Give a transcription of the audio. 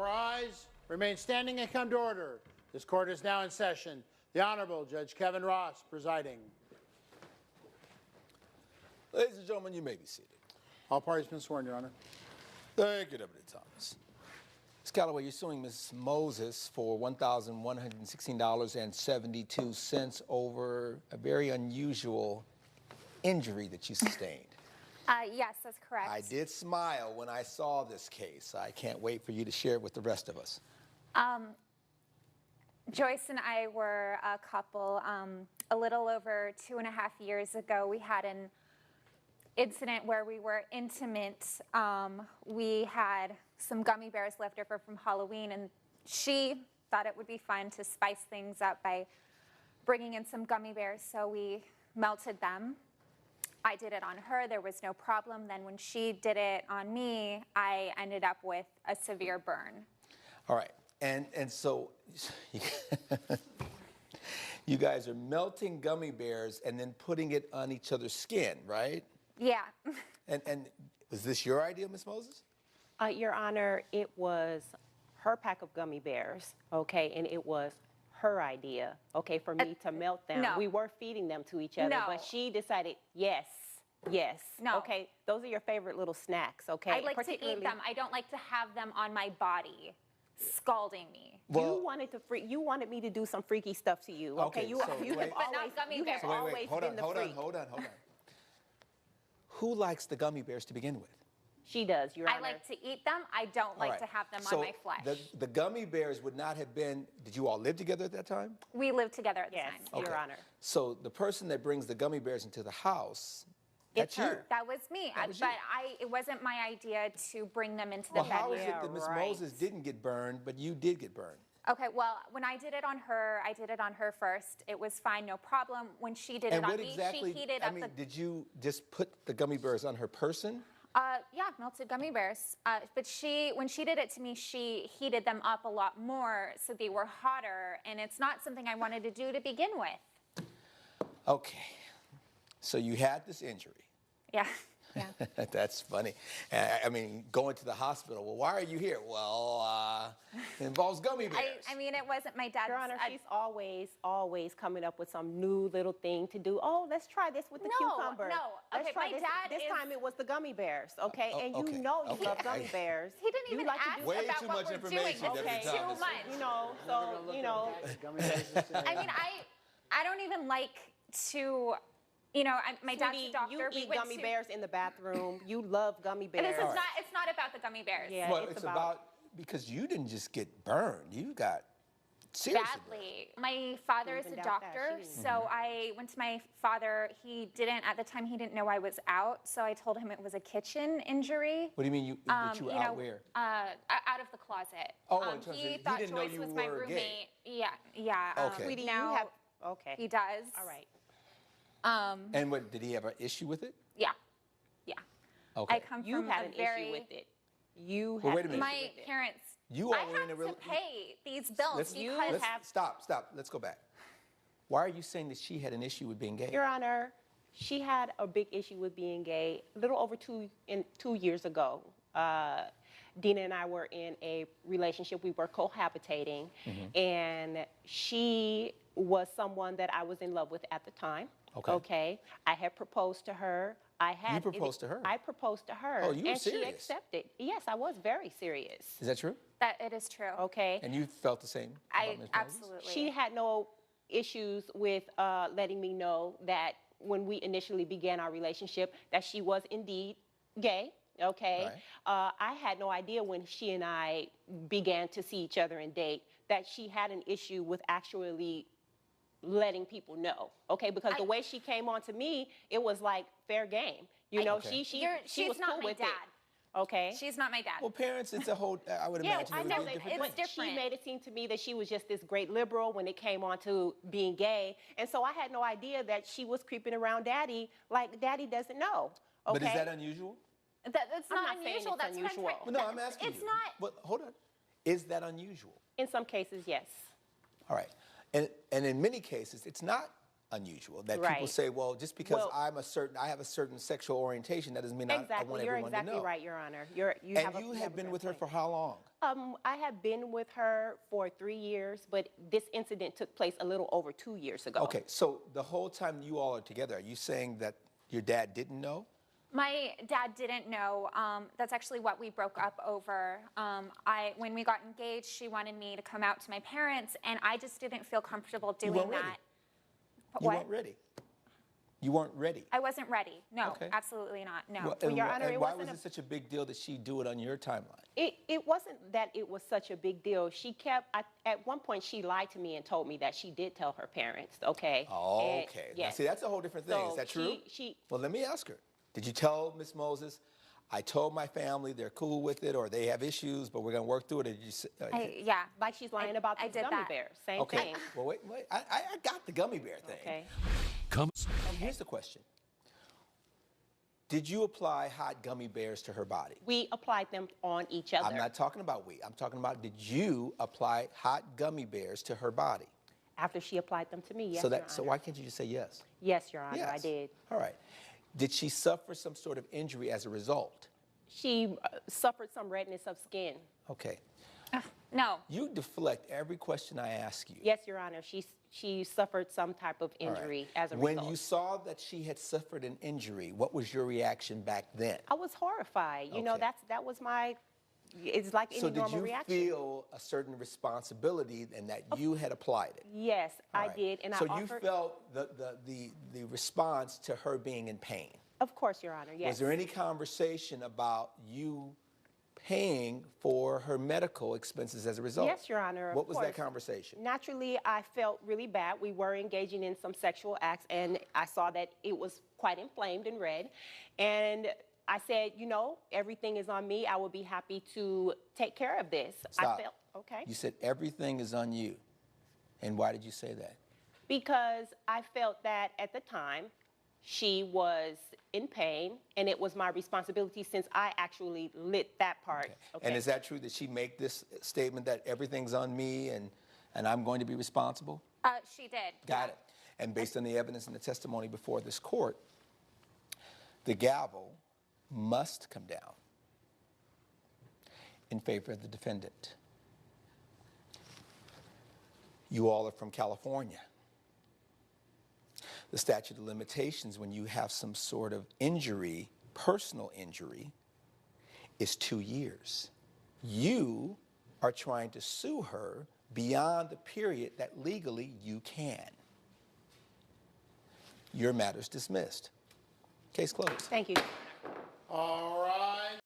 rise, remain standing and come to order. This court is now in session. The Honorable Judge Kevin Ross presiding. Ladies and gentlemen, you may be seated. All parties been sworn, Your Honor. Thank you, Deputy Thomas. Ms. Calloway, you're suing Ms. Moses for $1,116.72 over a very unusual injury that you sustained. Yes, that's correct. I did smile when I saw this case. I can't wait for you to share it with the rest of us. Joyce and I were a couple. A little over 2.5 years ago, we had an incident where we were intimate. We had some gummy bears left over from Halloween, and she thought it would be fun to spice things up by bringing in some gummy bears, so we melted them. I did it on her, there was no problem. Then when she did it on me, I ended up with a severe burn. All right, and so you guys are melting gummy bears and then putting it on each other's skin, right? Yeah. And was this your idea, Ms. Moses? Your Honor, it was her pack of gummy bears, okay, and it was her idea, okay, for me to melt them. No. We were feeding them to each other, No. but she decided, yes, No. okay, those are your favorite little snacks, okay? I like to eat them. I don't like to have them on my body, scalding me. Well, you wanted me to do some freaky stuff to you, okay? Okay, You so have wait. always, But not gummy you have bears. always been the freak. Hold on. Who likes the gummy bears to begin with? She does, Your Honor. I like to eat them. I don't like to have them So on my flesh. The gummy bears would not have been, did you all live together at that time? We lived together at the Yes, time. Your Honor. So the person that brings the gummy bears into the house, It's that's you. her. That was me. That was you. But it wasn't my idea to bring them into the Well, bedroom. how is it that Ms. right. Moses didn't get burned, but you did get burned? Okay, well, when I did it on her, I did it on her first. It was fine, no problem. When she did And it on what me, exactly, she heated I up mean, the... did you just put the gummy bears on her person? Yeah, melted gummy bears. But when she did it to me, she heated them up a lot more, so they were hotter, and it's not something I wanted to do to begin with. Okay, so you had this injury. Yeah, yeah. That's funny. I mean, going to the hospital, well, why are you here? Well, it involves gummy bears. I mean, it wasn't my dad's... Your Honor, she's always coming up with some new little thing to do. Oh, let's try this with the cucumber. No. Let's Okay, try my this. dad This is... time it was the gummy bears, okay? And okay, you know you okay. love gummy bears. He didn't You even like to ask do- Way about too what much we're doing. information, This Deputy is too Thomas. much. You know, so, you know. I mean, I don't even like to... You know, my dad's Sweetie, a doctor. you eat gummy bears in the bathroom. You love gummy bears. This is not. It's not about the gummy bears. Yeah, Well, it's about, because you didn't just get burned, you got seriously burned. Badly. My father is even a doubt that. doctor, She didn't. so I went to my father. He didn't, at the time, he didn't know I was out, so I told him it was a kitchen injury. What do you mean that you were out where? Out of the closet. Oh, in terms of- he he thought didn't know Joyce you was my were gay. roommate. Yeah. Okay. Sweetie, now you have... Okay. he does. All right. And what, did he have an issue with it? Yeah. Okay. I come You from had a an very... issue with it. You Well, had wait a an minute. issue My with it. parents... You all I were in a have real... to pay these bills Let's, because... stop. Let's go back. Why are you saying that she had an issue with being gay? Your Honor, she had a big issue with being gay a little over 2 years ago. Dina and I were in a relationship. We were cohabitating, and she was someone that I was in love with at the time. Okay. I had proposed to her. You proposed to her? I proposed to her. Oh, you were and serious? she accepted. Yes, I was very serious. Is that true? That it is true. Okay. And you felt the same about Ms. Moses? Absolutely. She had no issues with letting me know that when we initially began our relationship that she was indeed gay, okay? Right. I had no idea when she and I began to see each other and date that she had an issue with actually letting people know, okay? Because the way she came on to me, it was like fair game. You know, she She's was not cool my with dad. it. Okay. She's not my dad. Well, parents, it's a whole, I would Yeah, imagine I it know would be a that different it's thing. different. She made it seem to me that she was just this great liberal when it came on to being gay. And so I had no idea that she was creeping around Daddy like Daddy doesn't know. Okay? But is that unusual? That's I'm not not saying unusual. it's That's unusual. what I'm Well, no, I'm asking It's you. not. But hold on. Is that unusual? In some cases, yes. All right. And in many cases, it's not unusual. That people Right. say, well, just because Well- I have a certain sexual orientation, that doesn't mean I want Exactly, you're everyone to exactly know. right, Your Honor. And you have been with her for how long? I have been with her for 3 years, but this incident took place a little over 2 years ago. Okay, so the whole time you all are together, are you saying that your dad didn't know? My dad didn't know. That's actually what we broke up over. When we got engaged, she wanted me to come out to my parents, and I just didn't feel comfortable doing weren't ready. that. You What? weren't ready. You weren't ready. I wasn't ready. No, Okay. absolutely not. No. Well, and Your Honor, and it why wasn't was it such a big deal that she do it on your timeline? It wasn't that it was such a big deal. At one point, she lied to me and told me that she did tell her parents, okay? Oh, And- okay. Now, yes. see, that's a whole different thing. Is So that true? she- Well, let me ask her. Did you tell Miss Moses, I told my family they're cool with it or they have issues, but we're going to work through it? Or did you say, Yeah. Like she's lying about I these did gummy that. bears. Same okay. thing. Well, wait. I got the gummy bear thing. Okay. Here's the question. Did you apply hot gummy bears to her body? We applied them on each other. I'm not talking about we. I'm talking about did you apply hot gummy bears to her body? After she applied them to me, yes, so Your Honor. so why can't you just say yes? Yes, Your Honor, I Yes. did. All right. Did she suffer some sort of injury as a result? She suffered some redness of skin. Okay. No. You deflect every question I ask you. Yes, Your Honor, she suffered some type of All right. injury as a When result. you saw that she had suffered an injury, what was your reaction back then? I was horrified. You know, Okay. that was my. It's like any So did normal you reaction. feel a certain responsibility and that you had applied it? Yes, All I right. did, and so I you offered. felt the response to her being in pain. Of course, Your Honor. Yes. Was there any conversation about you paying for her medical expenses as a result? Yes, Your Honor. of What was that course. conversation? Naturally, I felt really bad. We were engaging in some sexual acts, and I saw that it was quite inflamed and red. And I said, you know, everything is on me. I will be happy to take care of this. Stop. I felt okay. You said everything is on you. And why did you say that? Because I felt that at the time she was in pain, and it was my responsibility since I actually lit that part. Okay. And is that true that she make this statement that everything's on me and I'm going to be responsible? She did. Got it. And based on the evidence and the testimony before this court, the gavel must come down in favor of the defendant. You all are from California. The statute of limitations when you have some sort of injury, personal injury, is 2 years. You are trying to sue her beyond the period that legally you can. Your matter's dismissed. Case closed. Thank you. All